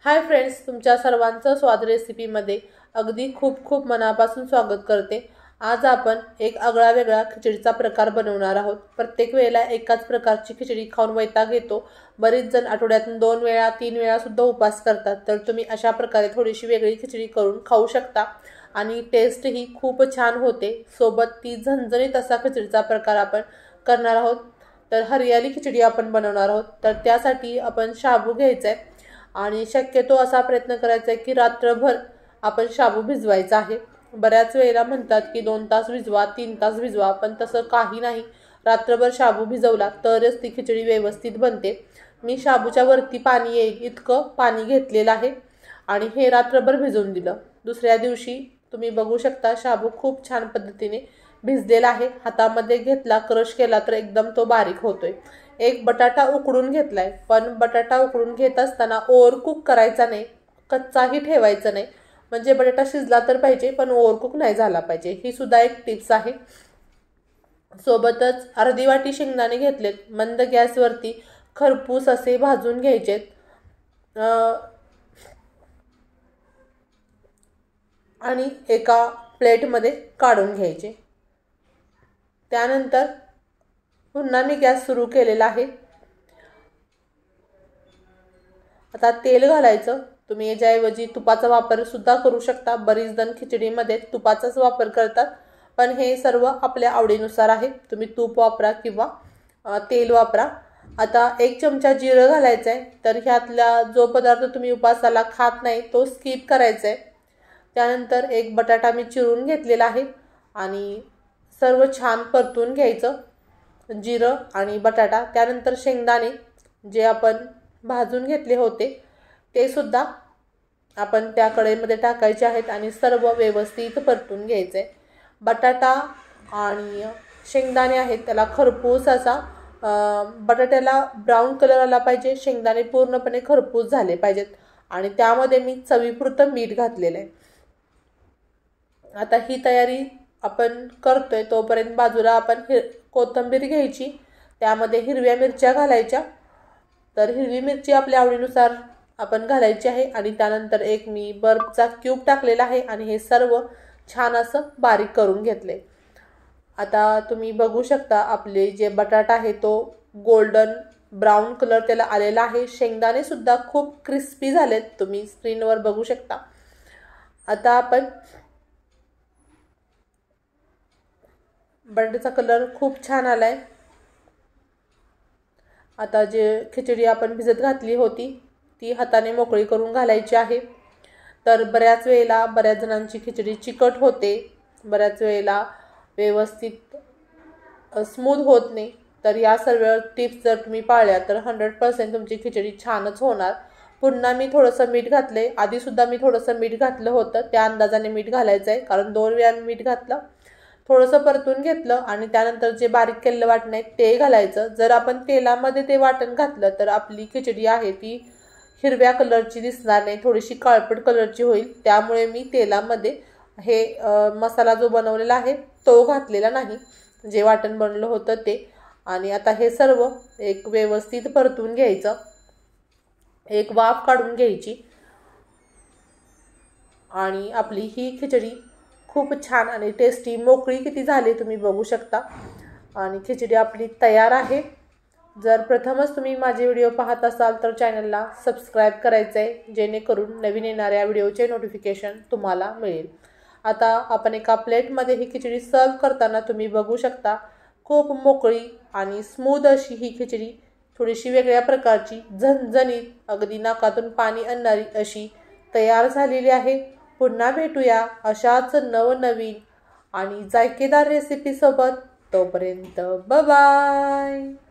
Hi friends, तुमच्या सर्वांचं स्वाद रेसिपीमध्ये अगदी खूप खूप मनापासून स्वागत करते। आज आपण एक आगळा वेगळा खिचडीचा प्रकार बनवणार आहोत। प्रत्येक वेळेला एकाच प्रकारची खिचडी खाऊन वैताग येतो। बरेच जण आठवड्यातून 2 वेळा 3 वेळा सुद्धा उपवास करतात, तर तुम्ही अशा प्रकारे थोडीशी वेगळी खिचडी करून खाऊ शकता आणि टेस्ट ही खूप छान होते। सोबत ती झणझणीत असा खिचडीचा प्रकार आपण करणार आहोत। तर हरियाली खिचडी आपण बनवणार आहोत। तर त्यासाठी आपण शाबू घ्यायचा आहे आणि शक्यतो असा प्रयत्न करायचा आहे की रात्रभर आपण शाबू भिजवायचा आहे। बऱ्याच वेळेला म्हणतात की 2 तास भिजवा 3 तास भिजवा, पण तसं काही नाही। रात्रभर शाबू भिजवला तरच ती खिचडी व्यवस्थित बनते। मी शाबूच्या वरती पाणी येईल इतकं पाणी घेतलेलं आहे आणि हे रात्रभर भिजवून दिलं। दुसऱ्या दिवशी तुम्ही बघू शकता शाबू खूप छान पद्धतीने भिजलेला आहे। हातामध्ये घेतला क्रश केला तर एकदम तो बारीक होतोय। एक बटाटा उकडून घेतलाय, पण बटाटा उकडून घेत असताना ओव्हर कुक करायचा नाही, कच्चाही ठेवायचा नाही। म्हणजे बटाटा शिजला तर पाहिजे पण ओव्हर कुक नाही झाला पाहिजे, ही सुद्धा एक टिप्स आहे। सोबतच अर्धी वाटी शेंगदाणे घेतलेत, मंद गॅसवरती खरपूस असे भाजून घ्यायचेत आणि एका प्लेटमध्ये काढून घ्यायचे। त्यानंतर पुन्हा मी गॅस सुरू केलेला आहे। आता तेल घालायचं। तुम्ही याच्याऐवजी तुपाचा वापर सुद्धा करू शकता। बरीच जण खिचडीमध्ये तुपाचाच वापर करतात, पण हे सर्व आपल्या आवडीनुसार आहे। तुम्ही तूप वापरा किंवा तेल वापरा। आता 1 चमचा जिरं घालायचं आहे। तर ह्यातला जो पदार्थ तुम्ही उपासाला खात नाही तो स्किप करायचा आहे। त्यानंतर एक बटाटा मी चिरून घेतलेला आहे आणि सर्व छान परतून घ्यायचं, जिरं आणि बटाटा। त्यानंतर शेंगदाणे जे आपण भाजून घेतले होते ते सुद्धा आपण त्या कढईमध्ये टाकायचे आहेत आणि सर्व व्यवस्थित परतून घ्यायचे। बटाटा आणि शेंगदाणे आहेत त्याला खरपूस असा बटाट्याला ब्राऊन कलर आला पाहिजे, शेंगदाणे पूर्णपणे खरपूस झाले पाहिजेत आणि त्यामध्ये मी चवीपुरतं मीठ घातलेलं आहे। आता ही तयारी आपण करतोय तोपर्यंत बाजूला आपण कोथिंबीर घ्यायची, त्यामध्ये हिरव्या मिरच्या घालायच्या। तर हिरवी मिरची आपल्या आवडीनुसार आपण घालायची आहे आणि त्यानंतर एक मी बर्फचा क्यूब टाकलेला आहे आणि हे सर्व छान असं बारीक करून घेतले। आता तुम्ही बघू शकता आपले जे बटाटा आहे तो गोल्डन ब्राऊन कलर त्याला आलेला आहे। शेंगदाणे सुद्धा खूप क्रिस्पी झालेत, तुम्ही स्क्रीनवर बघू शकता। आता आपण बटाट्याचा कलर खूप छान आलाय। आता जे खिचडी आपण भिजत घातली होती ती हाताने मोकळी करून घालायची आहे। तर बऱ्याच वेळेला बऱ्याच जणांची खिचडी चिकट होते, बऱ्याच वेळेला व्यवस्थित स्मूथ होत नाही। तर या सर्व टिप्स जर तुम्ही पाळल्या तर 100% तुमची खिचडी छानच होणार। पुन्हा मी थोडंसं मीठ घातले, आधी सुद्धा मी थोडंसं मीठ घातलं होतं, त्या अंदाजाने मीठ घालायचं आहे, कारण 2 वेळा मी मीठ घातलं। थोडंसं परतून घेतलं आणि त्यानंतर जे बारीक केलेलं वाटण आहे ते घालायचं। जर आपण तेलामध्ये ते वाटण घातलं तर आपली खिचडी आहे ती हिरव्या कलरची दिसणार नाही, थोडीशी काळपट कलरची होईल। त्यामुळे मी तेलामध्ये हे मसाला जो बनवलेला आहे तो घातलेला नाही, जे वाटण बनवलं होतं ते। आणि आता हे सर्व एक व्यवस्थित परतून घ्यायचं, एक वाफ काढून घ्यायची आणि आपली ही खिचडी खूप छान आणि टेस्टी मोकळी किती झाली तुम्ही बघू शकता आणि खिचडी आपली तयार आहे। जर प्रथमच तुम्ही माझे व्हिडिओ पाहत असाल तर चॅनलला सबस्क्राईब करायचं आहे, जेणेकरून नवीन येणाऱ्या व्हिडिओचे नोटिफिकेशन तुम्हाला मिळेल। आता आपण एका प्लेटमध्ये ही खिचडी सर्व करताना तुम्ही बघू शकता खूप मोकळी आणि स्मूथ अशी ही खिचडी, थोडीशी वेगळ्या प्रकारची झणझणीत अगदी नाकातून पाणी आणणारी अशी तयार झालेली आहे। पुन्हा भेटूया अशाच नवनवीन आणि जायकेदार रेसिपी सोबत। तोपर्यंत बाय बाय।